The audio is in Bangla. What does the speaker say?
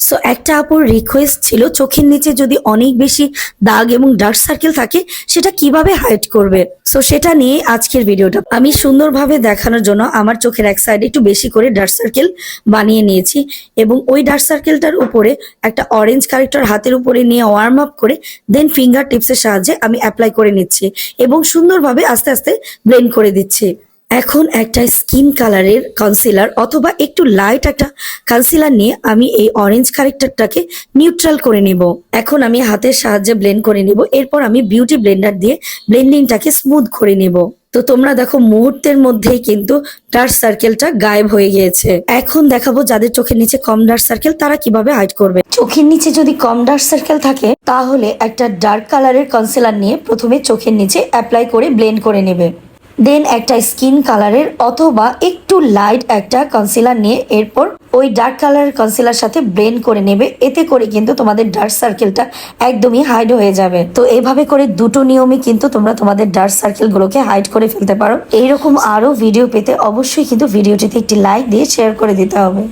সো একটা আপুর রিকোয়েস্ট ছিল চোখের নিচে যদি অনেক বেশি দাগ এবং ডার্ক সার্কেল থাকে সেটা কিভাবে হাইড করবে। সো সেটা নিয়ে আজকের ভিডিওটা আমি সুন্দরভাবে দেখানোর জন্য আমার চোখের এক সাইডে একটু বেশি করে ডার্ক সার্কেল বানিয়ে নিয়েছি এবং ওই ডার্ক সার্কেলটার উপরে একটা অরেঞ্জ কারেক্টর হাতের উপরে নিয়ে ওয়ার্ম আপ করে দেন ফিঙ্গার টিপসের সাহায্যে আমি অ্যাপ্লাই করে নিচ্ছি এবং সুন্দরভাবে আস্তে আস্তে ব্লেন্ড করে দিচ্ছি। এখন একটা স্কিন কালারের কনসিলার অথবা একটু লাইট একটা কনসিলার নিয়ে আমি এই অরেঞ্জ কারেক্টারটাকে নিউট্রাল করে নিব। এখন আমি হাতের সাহায্যে ব্লেন্ড করে নিব, এরপর আমি বিউটি ব্লেন্ডার দিয়ে ব্লেন্ডিংটাকে স্মুথ করে নিব। তো তোমরা দেখো মুহূর্তের মধ্যেই কিন্তু ডার্ক সার্কেলটা গায়েব হয়ে গিয়েছে। এখন দেখাবো যাদের চোখের নিচে কম ডার্ক সার্কেল তারা কিভাবে হাইড করবে। চোখের নিচে যদি কম ডার্ক সার্কেল থাকে তাহলে একটা ডার্ক কালারের কনসিলার নিয়ে প্রথমে চোখের নিচে অ্যাপ্লাই করে ব্লেন্ড করে নেবে। দেন একটা স্কিন কালারের অথবা একটু লাইট একটা কনসিলার নিয়ে এরপর ওই ডার্ক কালারের কনসিলার সাথে ব্লেন্ড করে নেবে। এতে করে কিন্তু তোমাদের ডার্ক সার্কেলটা একদমই হাইড হয়ে যাবে। তো এইভাবে করে দুটো নিয়মে কিন্তু তোমরা তোমাদের ডার্ক সার্কেল গুলোকে হাইড করে ফেলতে পারো। এইরকম আরো ভিডিও পেতে অবশ্যই কিন্তু ভিডিওটিতে একটি লাইক দিয়ে শেয়ার করে দিতে হবে।